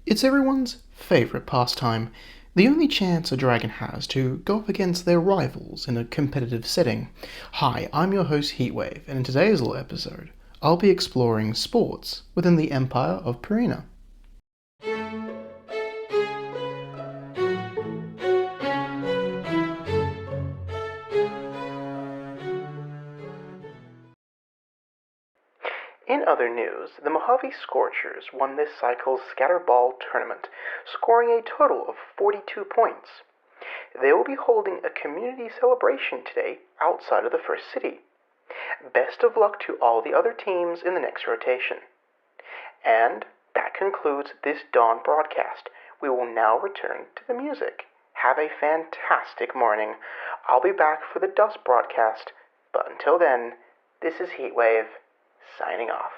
It's everyone's favourite pastime, the only chance a dragon has to go up against their rivals in a competitive setting. Hi, I'm your host Heatwave, and in today's little episode, I'll be exploring sports within the Empire of Pareena. In other news, the Mojave Scorchers won this cycle's Scatterball tournament, scoring a total of 42 points. They will be holding a community celebration today outside of the first city. Best of luck to all the other teams in the next rotation. And that concludes this dawn broadcast. We will now return to the music. Have a fantastic morning. I'll be back for the dusk broadcast, but until then, this is Heatwave, signing off.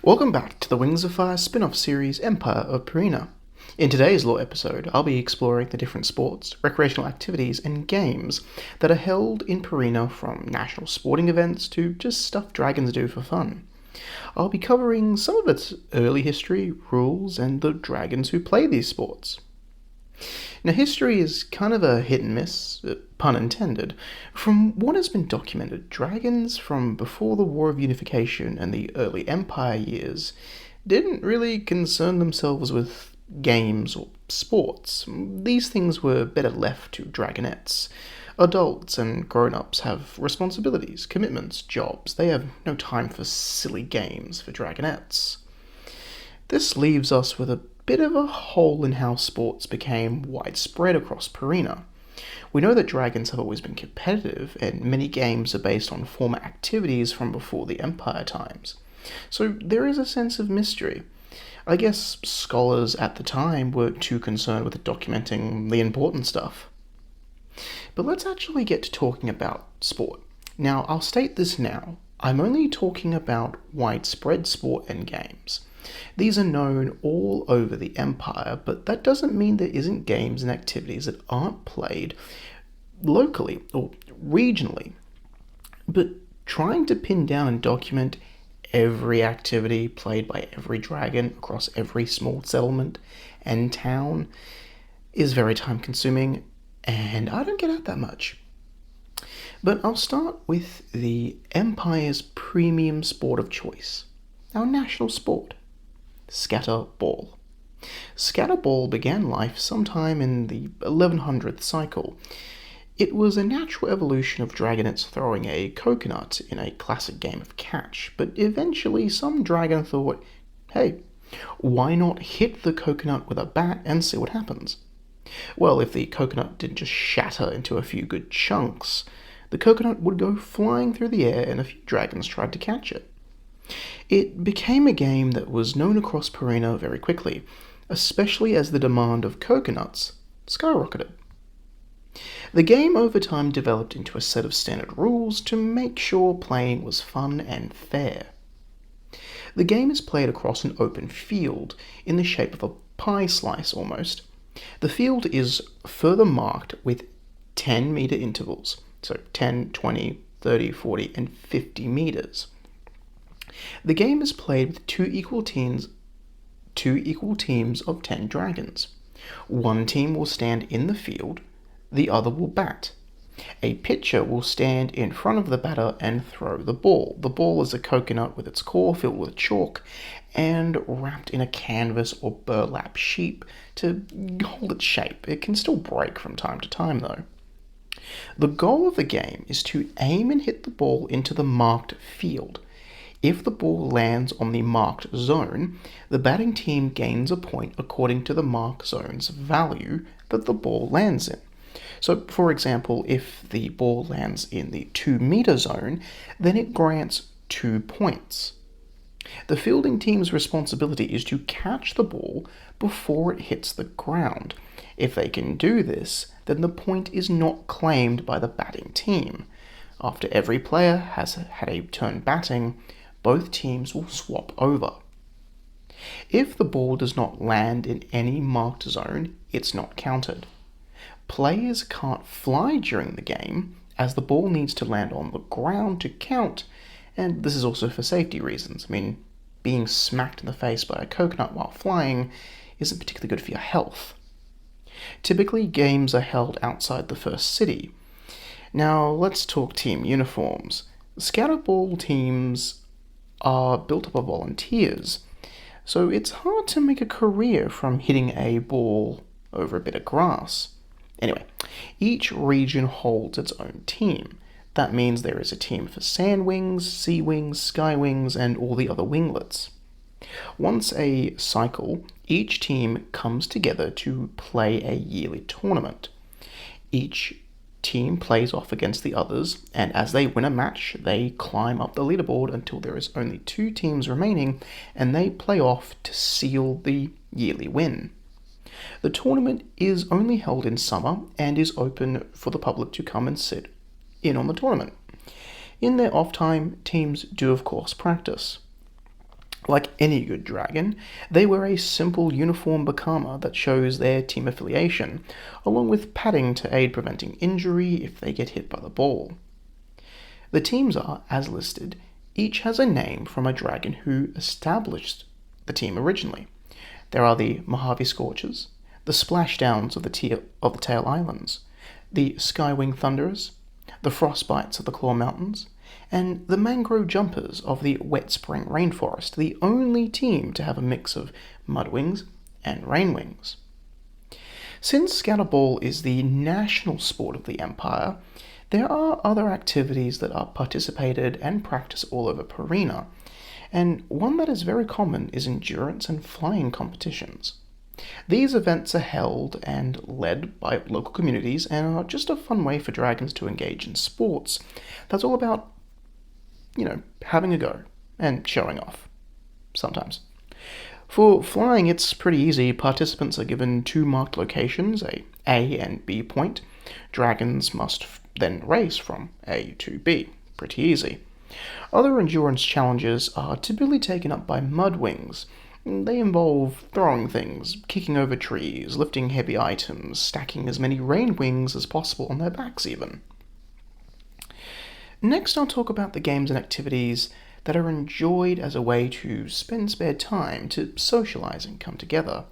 Welcome back to the Wings of Fire spin-off series Empire of Pareena. In today's little episode, I'll be exploring the different sports, recreational activities, and games that are held in Pareena, from national sporting events to just stuff dragons do for fun. I'll be covering some of its early history, rules, and the dragons who play these sports. Now, history is kind of a hit and miss, pun intended. From what has been documented, dragons from before the War of Unification and the early Empire years didn't really concern themselves with games or sports. These things were better left to dragonettes. Adults and grown-ups have responsibilities, commitments, jobs. They have no time for silly games for dragonettes. This leaves us with a bit of a hole in how sports became widespread across Pareena. We know that dragons have always been competitive, and many games are based on former activities from before the Empire times. So there is a sense of mystery. I guess scholars at the time were too concerned with documenting the important stuff. But let's actually get to talking about sport. Now, I'll state this now. I'm only talking about widespread sport and games. These are known all over the Empire, but that doesn't mean there isn't games and activities that aren't played locally or regionally. But trying to pin down and document every activity played by every dragon across every small settlement and town is very time consuming, and I don't get out that much. But I'll start with the Empire's premium sport of choice, our national sport, Scatterball. Scatterball began life sometime in the 1100th cycle. It was a natural evolution of dragonettes throwing a coconut in a classic game of catch, but eventually some dragon thought, hey, why not hit the coconut with a bat and see what happens? Well, if the coconut didn't just shatter into a few good chunks, the coconut would go flying through the air and a few dragons tried to catch it. It became a game that was known across Pareena very quickly, especially as the demand of coconuts skyrocketed. The game over time developed into a set of standard rules to make sure playing was fun and fair. The game is played across an open field in the shape of a pie slice almost. The field is further marked with 10-meter intervals, so 10, 20, 30, 40, and 50 meters. The game is played with two equal teams of 10 dragons. One team will stand in the field, the other will bat. A pitcher will stand in front of the batter and throw the ball. The ball is a coconut with its core filled with chalk and wrapped in a canvas or burlap sheet to hold its shape. It can still break from time to time though. The goal of the game is to aim and hit the ball into the marked field. If the ball lands on the marked zone, the batting team gains a point according to the marked zone's value that the ball lands in. So, for example, if the ball lands in the 2-meter zone, then it grants 2 points. The fielding team's responsibility is to catch the ball before it hits the ground. If they can do this, then the point is not claimed by the batting team. After every player has had a turn batting, both teams will swap over. If the ball does not land in any marked zone, it's not counted. Players can't fly during the game, as the ball needs to land on the ground to count, and this is also for safety reasons. I mean, being smacked in the face by a coconut while flying isn't particularly good for your health. Typically, games are held outside the first city. Now, let's talk team uniforms. Scatterball teams are built up of volunteers, so it's hard to make a career from hitting a ball over a bit of grass. Anyway, each region holds its own team. That means there is a team for sandwings, sea wings, sky wings, and all the other winglets. Once a cycle, each team comes together to play a yearly tournament. Each team plays off against the others, and as they win a match, they climb up the leaderboard until there is only 2 teams remaining, and they play off to seal the yearly win. The tournament is only held in summer and is open for the public to come and sit in on the tournament. In their off time, teams do of course practice. Like any good dragon, they wear a simple uniform bakama that shows their team affiliation, along with padding to aid preventing injury if they get hit by the ball. The teams are, as listed, each has a name from a dragon who established the team originally. There are the Mojave Scorchers, the Splashdowns of the Tail Islands, the Skywing Thunderers, the Frostbites of the Claw Mountains, and the Mangrove Jumpers of the Wet Spring Rainforest, the only team to have a mix of Mudwings and Rainwings. Since Scatterball is the national sport of the Empire, there are other activities that are participated and practiced all over Pareena, and one that is very common is endurance and flying competitions. These events are held and led by local communities and are just a fun way for dragons to engage in sports that's all about, having a go and showing off, sometimes. For flying, it's pretty easy. Participants are given 2 marked locations, a and B point. Dragons must then race from A to B. Pretty easy. Other endurance challenges are typically taken up by mudwings. They involve throwing things, kicking over trees, lifting heavy items, stacking as many rain wings as possible on their backs even. Next, I'll talk about the games and activities that are enjoyed as a way to spend spare time, to socialize and come together.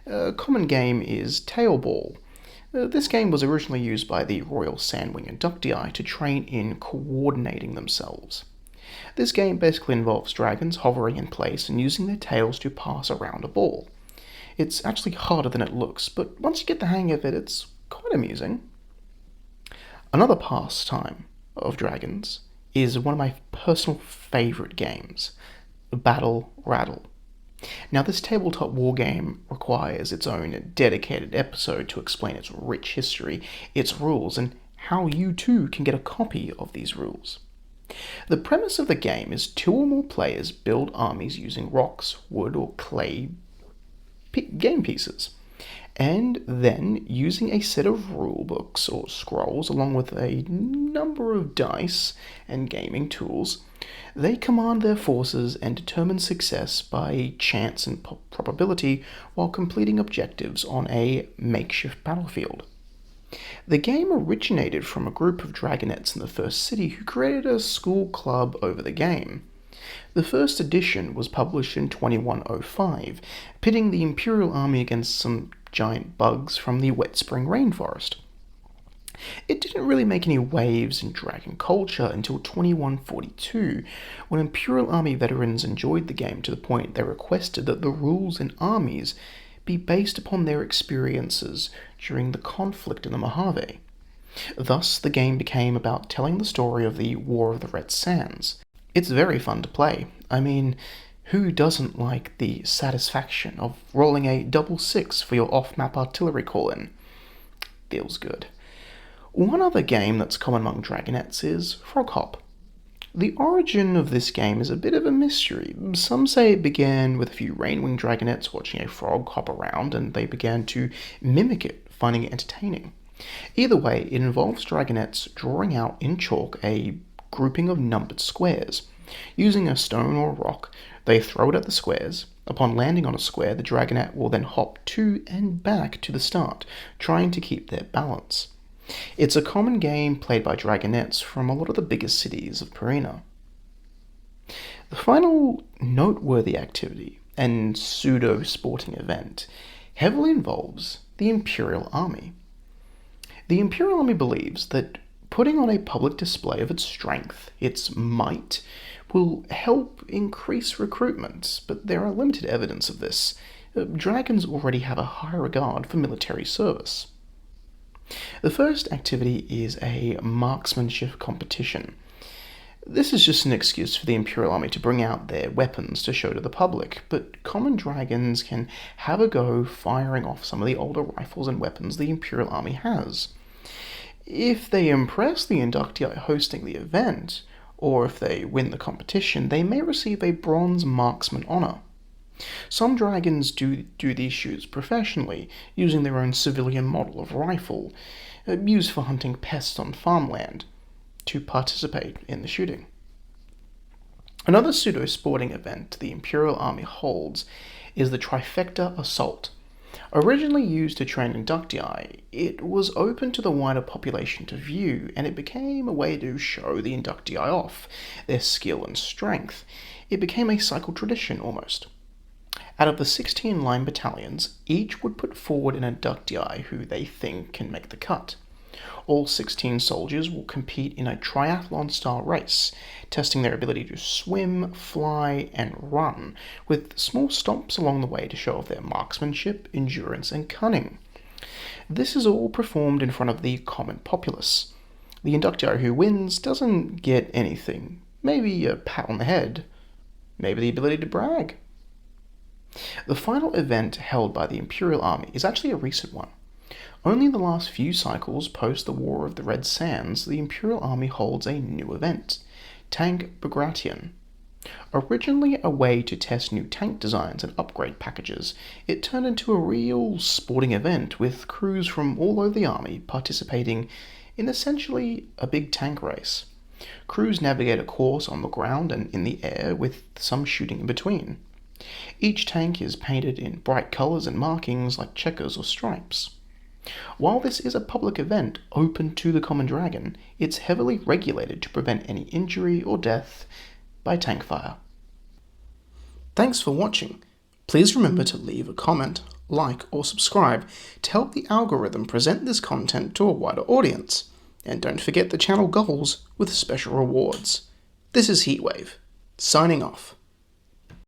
A common game is Tailball. This game was originally used by the Royal Sandwing Inductii to train in coordinating themselves. This game basically involves dragons hovering in place and using their tails to pass around a ball. It's actually harder than it looks, but once you get the hang of it, it's quite amusing. Another pastime of dragons is one of my personal favourite games, Battle Rattle. Now, this tabletop war game requires its own dedicated episode to explain its rich history, its rules, and how you too can get a copy of these rules. The premise of the game is 2 or more players build armies using rocks, wood, or clay game pieces, and then using a set of rule books or scrolls along with a number of dice and gaming tools, they command their forces and determine success by chance and probability while completing objectives on a makeshift battlefield. The game originated from a group of dragonettes in the first city who created a school club over the game. The first edition was published in 2105, pitting the Imperial Army against some giant bugs from the Wet Spring Rainforest. It didn't really make any waves in dragon culture until 2142, when Imperial Army veterans enjoyed the game to the point they requested that the rules and armies be based upon their experiences during the conflict in the Mojave. Thus, the game became about telling the story of the War of the Red Sands. It's very fun to play. I mean, who doesn't like the satisfaction of rolling a double 6 for your off-map artillery call-in? Feels good. One other game that's common among dragonettes is Frog Hop. The origin of this game is a bit of a mystery. Some say it began with a few Rainwing dragonettes watching a frog hop around and they began to mimic it, finding it entertaining. Either way, it involves dragonettes drawing out in chalk a grouping of numbered squares. Using a stone or rock, they throw it at the squares, Upon landing on a square, the dragonet will then hop to and back to the start, trying to keep their balance. It's a common game played by dragonets from a lot of the biggest cities of Pareena. The final noteworthy activity and pseudo-sporting event heavily involves the Imperial Army. The Imperial Army believes that putting on a public display of its strength, its might, will help increase recruitment, but there are limited evidence of this. Dragons already have a high regard for military service. The first activity is a marksmanship competition. This is just an excuse for the Imperial Army to bring out their weapons to show to the public, but common dragons can have a go firing off some of the older rifles and weapons the Imperial Army has. If they impress the inductee hosting the event, or if they win the competition, they may receive a bronze marksman honor. Some dragons do these shoots professionally, using their own civilian model of rifle, used for hunting pests on farmland, to participate in the shooting. Another pseudo-sporting event the Imperial Army holds is the Trifecta Assault. Originally used to train inductee, it was open to the wider population to view, and it became a way to show the inductee off, their skill and strength. It became a cycle tradition almost. Out of the 16 line battalions, each would put forward an inductee who they think can make the cut. All 16 soldiers will compete in a triathlon-style race, testing their ability to swim, fly, and run, with small stops along the way to show off their marksmanship, endurance, and cunning. This is all performed in front of the common populace. The inductee who wins doesn't get anything, maybe a pat on the head, maybe the ability to brag. The final event held by the Imperial Army is actually a recent one. Only in the last few cycles post the War of the Red Sands, the Imperial Army holds a new event, Tank Bagration. Originally a way to test new tank designs and upgrade packages, it turned into a real sporting event with crews from all over the army participating in essentially a big tank race. Crews navigate a course on the ground and in the air, with some shooting in between. Each tank is painted in bright colours and markings like checkers or stripes. While this is a public event open to the common dragon, it's heavily regulated to prevent any injury or death by tank fire. Thanks for watching. Please remember to leave a comment, like, or subscribe to help the algorithm present this content to a wider audience. And don't forget the channel goals with special rewards. This is Heatwave, signing off.